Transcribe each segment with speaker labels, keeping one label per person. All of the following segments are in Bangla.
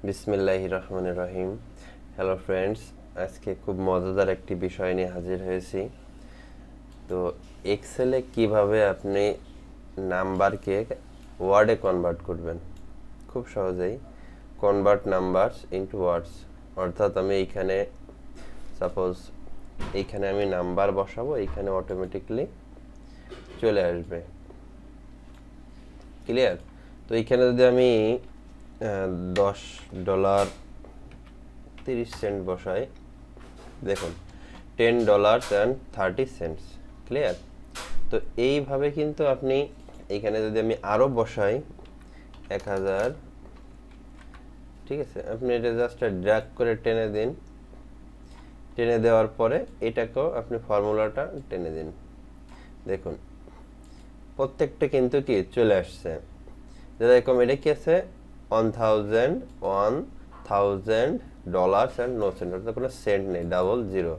Speaker 1: বিসমিল্লাহির রহমানির রহিম। হ্যালো ফ্রেন্ডস, আজকে খুব মজাদার একটি বিষয় নিয়ে হাজির হয়েছি। তো এক্সেলে কিভাবে আপনি নাম্বারকে ওয়ার্ডে কনভার্ট করবেন খুব সহজেই। কনভার্ট নাম্বারস ইনটু ওয়ার্ডস, অর্থাৎ আমি এইখানে সাপোজ এইখানে আমি নাম্বার বসাবো, এইখানে অটোমেটিকলি চলে আসবে। ক্লিয়ার? তো এইখানে যদি আমি $10.30 বসাই, দেখুন $10.30। ক্লিয়ার? তো এইভাবে কিন্তু আপনি এখানে যদি আমি আরও বসাই 1000, ঠিক আছে, আপনি এটা জাস্ট ড্র্যাগ করে টেনে দিন। টেনে দেওয়ার পরে এটাকেও আপনি ফর্মুলাটা টেনে দিন। দেখুন প্রত্যেকটা কিন্তু কি চলে আসছে। যেরকম এটা কি আছে, $1000 and no cent, অর্থাৎ কোনো সেন্ট নেই, ডাবল জিরো।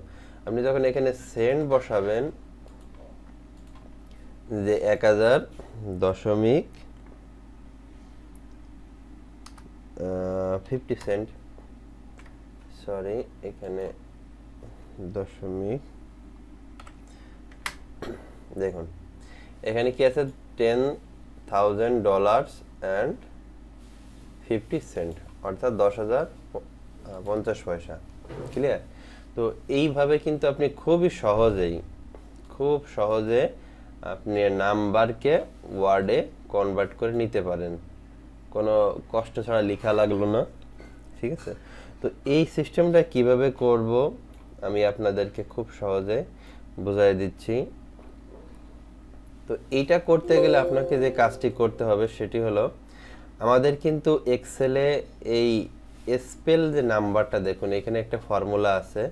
Speaker 1: আপনি যখন এখানে সেন্ট বসাবেন, যে 1000.50 সরি, এখানে দশমিক, দেখুন এখানে কি আছে, $10,000.50, অর্থাৎ 10,050 ক্লিয়ার? তো এইভাবে কিন্তু আপনি খুব সহজে আপনি নাম্বারকে ওয়ার্ডে কনভার্ট করে নিতে পারেন, কোনো কষ্ট ছাড়া লেখা লাগলো না। ঠিক আছে? তো এই সিস্টেমটা কিভাবে করব আমি আপনাদেরকে খুব সহজে বুঝাই দিচ্ছি। তো এইটা করতে গেলে আপনাকে যে কাজটি করতে হবে সেটি হলো, আমাদের কিন্তু এক্সেলে এই স্পেল যে নাম্বারটা, দেখুন এখানে একটা ফর্মুলা আছে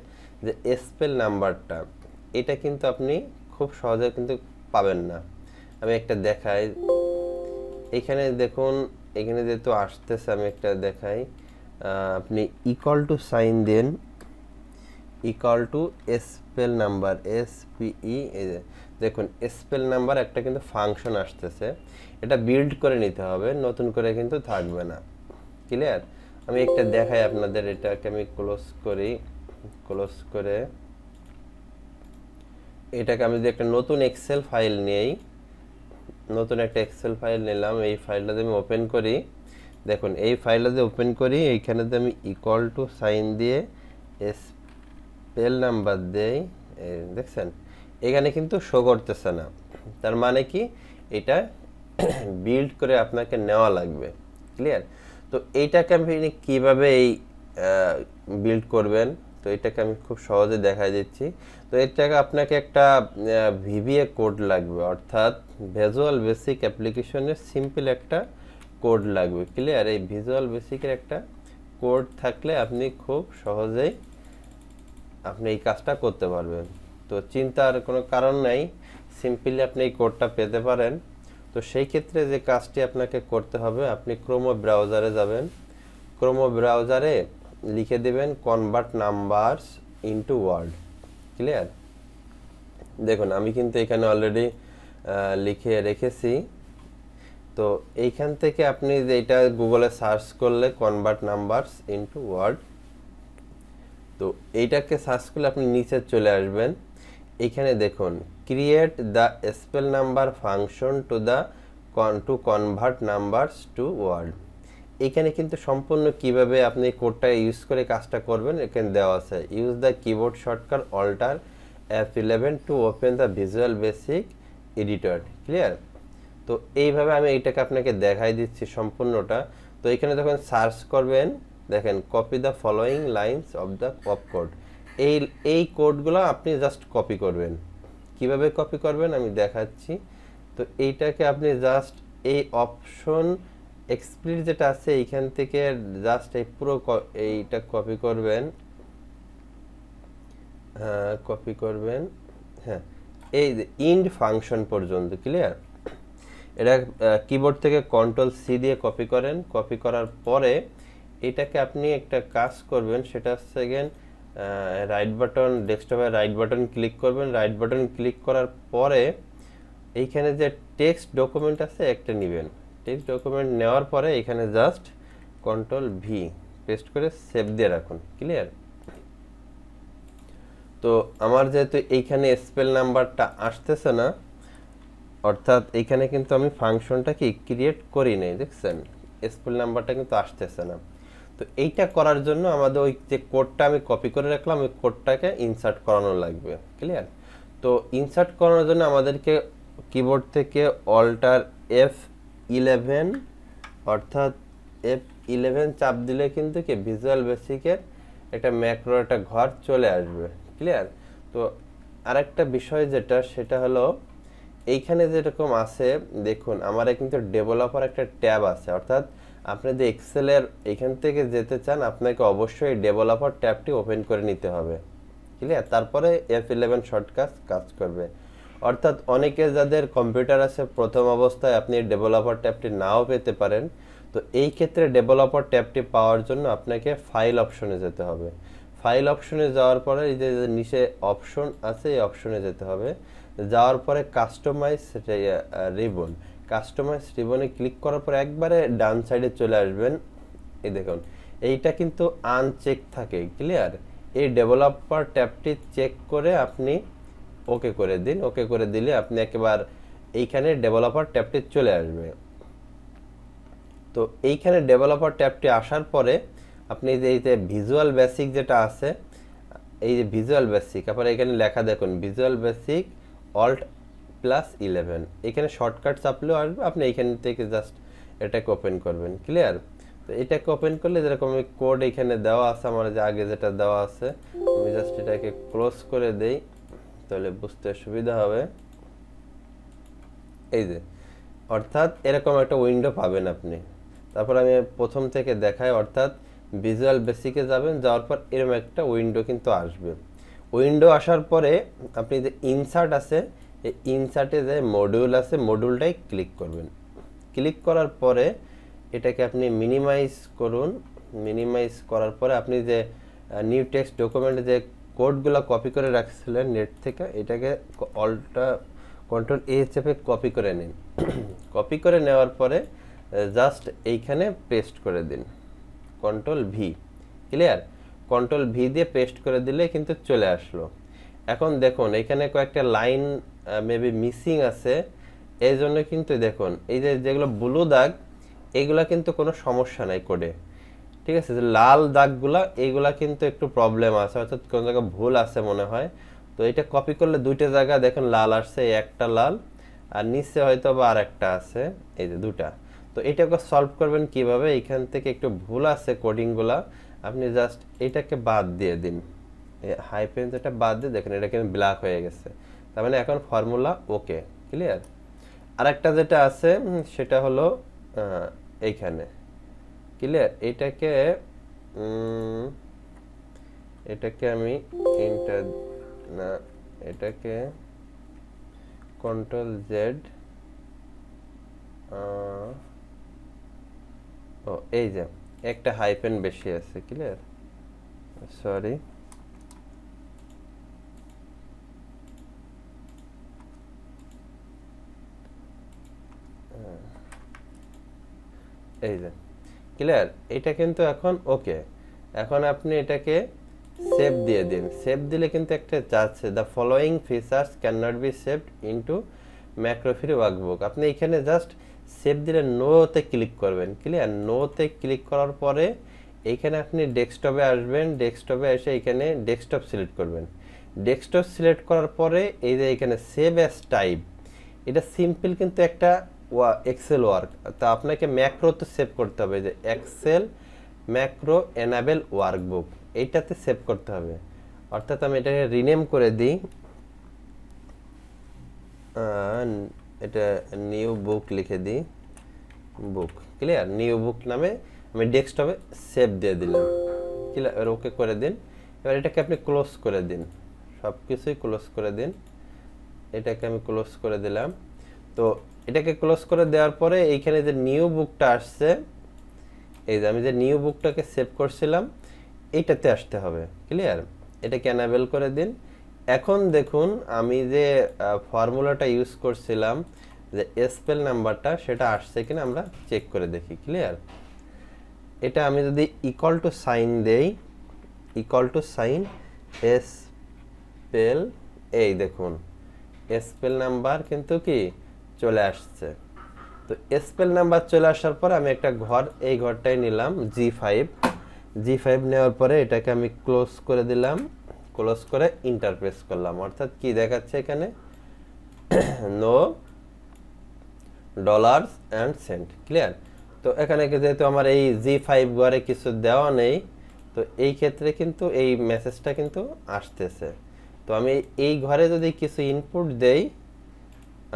Speaker 1: যে স্পেল নাম্বারটা, এটা কিন্তু আপনি খুব সহজে কিন্তু পাবেন না। আমি একটা দেখাই, এখানে দেখুন, এখানে যেহেতু আসতেছে আমি একটা দেখাই। আপনি ইকুয়াল টু সাইন দেন, equal to spell number, SPE, এই যে দেখুন স্পেল নাম্বার একটা কিন্তু ফাংশন আসতেছে, এটা বিল্ড করে নিতে হবে, নতুন করে কিন্তু থাকবে না। ক্লিয়ার? আমি একটা দেখাই আপনাদের, এটাকে আমি ক্লোজ করে এটাকে আমি যদি একটা নতুন এক্সেল ফাইল নেই, নতুন একটা এক্সেল ফাইল নিলাম, এই ফাইলটা যদি আমি ওপেন করি, দেখুন এই ফাইলটা যদি ওপেন করি, এইখানে যদি আমি ইকুয়াল টু সাইন দিয়ে স্পেল নাম্বার দেই, দেখছেন এখানে কিন্তু শো করতেছে না। তার মানে কি, এটা বিল্ড করে আপনাকে নেওয়া লাগবে। ক্লিয়ার? তো এইটাকে আপনি কিভাবে এই বিল্ড করবেন, তো এটাকে আমি খুব সহজে দেখাই দিচ্ছি। তো এটাকে আপনাকে একটা VBA কোড লাগবে, অর্থাৎ ভিজুয়াল বেসিক অ্যাপ্লিকেশনের সিম্পল একটা কোড লাগবে। ক্লিয়ার? এই ভিজুয়াল বেসিকের একটা কোড থাকলে আপনি খুব সহজেই আপনি এই কাজটা করতে পারবেন। তো চিন্তার কোনো কারণ নাই, সিম্পলি আপনি এই কোডটা পেতে পারেন। তো সেই ক্ষেত্রে যে কাজটি আপনাকে করতে হবে, আপনি ক্রোম ব্রাউজারে যাবেন, ক্রোম ব্রাউজারে লিখে দেবেন convert numbers into word. Clear? দেখুন আমি কিন্তু এখানে অলরেডি লিখে রেখেছি। তো এইখান থেকে আপনি যে এটা গুগলে সার্চ করলে কনভার্ট নাম্বারস ইনটু ওয়ার্ড, তো এইটাকে সার্চ করলে আপনি নিচে চলে আসবেন। এখানে দেখুন create the spell number function to convert numbers to word. এখানে কিন্তু সম্পূর্ণ কিভাবে আপনি কোডটা ইউজ করে কাজটা করবেন এখানে দেওয়া আছে। Use the keyboard shortcut alter F11 to open the Visual Basic editor. Clear? তো এইভাবে আমি এইটাকে আপনাকে দেখাই দিচ্ছি সম্পূর্ণটা। তো এখানে যখন সার্চ করবেন, দেখেন copy the following lines of the code, এই কোডগুলো আপনি জাস্ট কপি করবেন। কিভাবে কপি করবেন আমি দেখাচ্ছি। তো এইটাকে আপনি জাস্ট এই অপশন এক্সপ্লিট যেটা আছে এইখান থেকে জাস্ট এই পুরো এইটা কপি করবেন, হ্যাঁ এই ইন্ড ফাংশন পর্যন্ত। ক্লিয়ার? এটা কিবোর্ড থেকে Ctrl+C দিয়ে কপি করেন। কপি করার পরে এটাকে আপনি একটা কাজ করবেন, সেটা হচ্ছে রাইট বাটন, ডেস্কটপে রাইট বাটন ক্লিক করবেন। রাইট বাটন ক্লিক করার পরে এইখানে যে টেক্সট ডকুমেন্ট আছে একটা নেবেন। টেক্সট ডকুমেন্ট নেওয়ার পরে এখানে জাস্ট Ctrl+V পেস্ট করে সেভ দিয়ে রাখুন। ক্লিয়ার? তো আমার যেহেতু এইখানে স্পেল নাম্বারটা আসতেছে না, অর্থাৎ এইখানে কিন্তু আমি ফাংশনটা কি ক্রিয়েট করি নাই, দেখছেন স্পেল নাম্বারটা কিন্তু আসতেছে না। তো এইটা করার জন্য আমাদের ওই যে কোডটা আমি কপি করে রাখলাম ওই কোডটাকে ইনসার্ট করানো লাগবে। ক্লিয়ার? তো ইনসার্ট করানোর জন্য আমাদেরকে কিবোর্ড থেকে অল্টার F11 অর্থাৎ F11 চাপ দিলে কিন্তু কি ভিজুয়াল বেসিকের একটা ম্যাক্রো একটা ঘর চলে আসবে। ক্লিয়ার? তো আরেকটা বিষয় যেটা সেটা হলো এইখানে যেরকম আছে দেখুন আমার কিন্তু ডেভেলপার একটা ট্যাব আছে, অর্থাৎ আপনি যে এক্সেলের এখান থেকে যেতে চান আপনাকে অবশ্যই ডেভেলপার ট্যাবটি ওপেন করে নিতে হবে। ক্লিয়ার? তারপরে F11 শর্টকাট কাজ করবে। অর্থাৎ অনেকে যাদের কম্পিউটার আছে প্রথম অবস্থায় আপনি ডেভেলপার ট্যাবটি নাও পেতে পারেন। তো এই ক্ষেত্রে ডেভেলপার ট্যাবটি পাওয়ার জন্য আপনাকে ফাইল অপশনে যেতে হবে। ফাইল অপশনে যাওয়ার পরে এই যে নিচে অপশন আছে এই অপশনে যেতে হবে। যাওয়ার পরে কাস্টমাইজ রিবন, কাস্টমাইজ রিবনে ক্লিক করার পর একবারে ডান সাইডে চলে আসবেন। এই দেখুন এইটা কিন্তু আনচেক থাকে। ক্লিয়ার? এই ডেভেলপার ট্যাবটি চেক করে আপনি ওকে করে দিন। ওকে করে দিলে আপনি একেবারে এইখানে ডেভেলপার ট্যাবটি চলে আসবে। তো এইখানে ডেভেলপার ট্যাবটি আসার পরে আপনি যে এই যে ভিজুয়াল বেসিক যেটা আছে, এই যে ভিজুয়াল বেসিক আপনার এখানে লেখা দেখুন ভিজুয়াল বেসিক Alt+11, এখানে শর্টকাট চাপলেও আসবে, আপনি এইখান থেকে জাস্ট এটাকে ওপেন করবেন। ক্লিয়ার? তো এটাকে ওপেন করলে যেরকম কোড এখানে দেওয়া আছে আমার যে আগে যেটা দেওয়া আছে আমি জাস্ট এটাকে ক্লোজ করে দেই তাহলে বুঝতে সুবিধা হবে। এই যে অর্থাৎ এরকম একটা উইন্ডো পাবেন আপনি। তারপর আমি প্রথম থেকে দেখাই, অর্থাৎ ভিজুয়াল বেসিকে যাবেন, যাওয়ার পর এরকম একটা উইন্ডো কিন্তু আসবে। উইন্ডো আসার পরে আপনি যে ইনসার্ট আছে এই ইনসার্টে যে মডিউল আছে মডিউলটাই ক্লিক করবেন। ক্লিক করার পরে এটাকে আপনি মিনিমাইজ করুন। মিনিমাইজ করার পরে আপনি যে নিউ টেক্সট ডকুমেন্টে যে কোডগুলো কপি করে রাখছিলেন নেট থেকে এটাকে কন্ট্রোল A চেপে কপি করে নিন। কপি করে নেওয়ার পরে জাস্ট এইখানে পেস্ট করে দিন control V। Clear? Control V দিয়ে পেস্ট করে দিলে কিন্তু চলে আসলো। এখন দেখুন এখানে কয়েকটা লাইন মেবি মিসিং আছে, এই জন্য কিন্তু দেখুন এই যে যেগুলো ব্লু দাগ এইগুলা কিন্তু কোনো সমস্যা নাই কোডে। ঠিক আছে? যে লাল দাগগুলা এইগুলা কিন্তু একটু প্রবলেম আছে, অর্থাৎ কোন জায়গায় ভুল আছে মনে হয়। তো এটা কপি করলে দুইটা জায়গা দেখুন লাল আসছে, একটা লাল আর নিচে হয়তো বা আর একটা আছে, এই যে দুটা। তো এটাকে সলভ করবেন কিভাবে? এখান থেকে একটু ভুল আছে কোডিংগুলা, আপনি জাস্ট এটাকে বাদ দিয়ে দিন, হাইপেন যেটা বাদ দিয়ে দেখেন এটা কিন্তু ব্ল্যাক হয়ে গেছে, তার মানে এখন ফর্মুলা ওকে। ক্লিয়ার? আরেকটা যেটা আছে সেটা হলো এইখানে। ক্লিয়ার? এটাকে আমি এন্টার না, এটাকে কন্ট্রোল জেড, ও এই যে একটা হাইপেন বেশি আছে। ক্লিয়ার? সরি, এই যে ক্লিয়ার? এটা কিন্তু এখন ওকে। এখন আপনি এটাকে সেভ দিয়ে দিন। সেভ দিলে কিন্তু একটা যাচ্ছে the following features cannot be saved into macro free workbook. আপনি এখানে জাস্ট সেভ দিলে নোতে ক্লিক করবেন। ক্লিয়ার? নোতে ক্লিক করার পরে এইখানে আপনি ডেস্কটপে আসবেন। ডেস্কটপে এসে এখানে ডেস্কটপ সিলেক্ট করবেন। ডেস্কটপ সিলেক্ট করার পরে এই যে এখানে সেভ অ্যাজ টাইপ, এটা সিম্পল কিন্তু একটা এক্সেল ওয়ার্ক। তা আপনাকে ম্যাক্রোতে সেভ করতে হবে, যে এক্সেল ম্যাক্রো এনাবেল ওয়ার্কবুক এইটাতে সেভ করতে হবে। অর্থাৎ আমি এটাকে রিনেম করে দিই, এটা নিউ বুক লিখে দিই, বুক। ক্লিয়ার? নিউ বুক নামে আমি ডেস্কটপে সেভ দিয়ে দিলাম। ক্লিয়ার? ওকে করে দিন। এবার এটাকে আপনি ক্লোজ করে দিন, সব কিছুই ক্লোজ করে দিন। এটাকে আমি ক্লোজ করে দিলাম। তো এটাকে ক্লোজ করে দেওয়ার পরে এইখানে যে নিউ বুকটা আসছে, এই যে আমি যে নিউ বুকটাকে সেভ করছিলাম এইটাতে আসতে হবে। ক্লিয়ার? এটাকে এনাবেল করে দিন। এখন দেখুন আমি যে ফর্মুলাটা ইউজ করছিলাম যে স্পেল নাম্বারটা সেটা আসছে কিনা আমরা চেক করে দেখি। ক্লিয়ার? এটা আমি যদি ইকুয়াল টু সাইন দেই, ইকুয়াল টু সাইন স্পেল, এই দেখুন স্পেল নাম্বার কিন্তু কি চলে আসছে। তো স্পেল নাম্বার চলে আসার পর আমি একটা ঘর, এই ঘরটাই নিলাম G5 নেওয়ার পরে এটাকে আমি ক্লোজ করে দিলাম, ক্লোজ করে ইন্টার প্রেস করলাম। অর্থাৎ কি দেখাচ্ছে এখানে, no dollars and cent. Clear? তো এখানে যেহেতু আমার এই G5 ঘরে কিছু দেওয়া নেই, তো এই ক্ষেত্রে কিন্তু এই মেসেজটা কিন্তু আসতেছে। তো আমি এই ঘরে যদি কিছু ইনপুট দেই,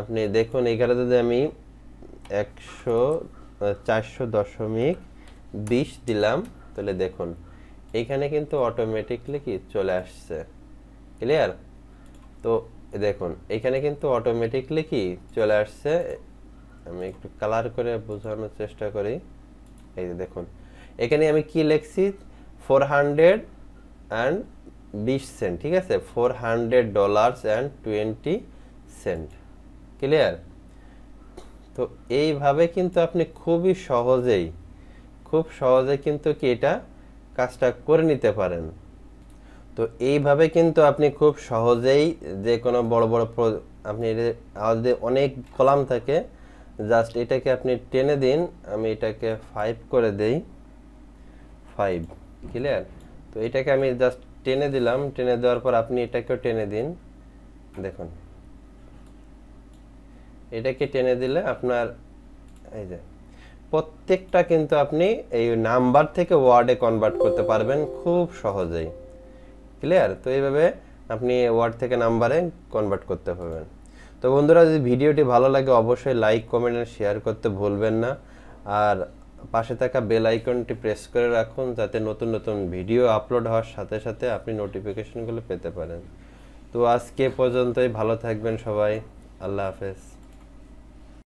Speaker 1: আপনি দেখুন এই ঘরে যদি আমি 400.20 দিলাম, তাহলে দেখুন এখানে কিন্তু অটোমেটিকলি কি চলে আসছে। ক্লিয়ার? তো দেখুন এখানে কিন্তু অটোমেটিকলি কি চলে আসছে। আমি একটু কালার করে বোঝানোর চেষ্টা করি। এই যে দেখুন এখানে আমি কি লিখছি, 420 সেন্ট। ঠিক আছে, $400.20। ক্লিয়ার? তো এইভাবে কিন্তু আপনি খুব সহজে কিন্তু কি এটা কাজটা করে নিতে পারেন। তো এইভাবে কিন্তু আপনি খুব সহজেই যে কোনো বড় বড় আপনি আমাদের অনেক কলাম থাকে, জাস্ট এটাকে আপনি টেনে দিন। আমি এটাকে 5 করে দেই, 5। ক্লিয়ার? তো এটাকে আমি জাস্ট টেনে দিলাম, টেনে দেওয়ার পর আপনি এটাকেও টেনে দিন। দেখুন এটাকে টেনে দিলে আপনার এই যে প্রত্যেকটা কিন্তু আপনি এই নাম্বার থেকে ওয়ার্ডে কনভার্ট করতে পারবেন খুব সহজেই। ক্লিয়ার? তো এইভাবে আপনি ওয়ার্ড থেকে নাম্বারে কনভার্ট করতে পারবেন। তো বন্ধুরা, যদি ভিডিওটি ভালো লাগে অবশ্যই লাইক, কমেন্ট আর শেয়ার করতে ভুলবেন না। আর পাশে থাকা বেল আইকনটি প্রেস করে রাখুন, যাতে নতুন নতুন ভিডিও আপলোড হওয়ার সাথে সাথে আপনি নোটিফিকেশনগুলো পেতে পারেন। তো আজকে পর্যন্তই, ভালো থাকবেন সবাই। আল্লাহ হাফেজ।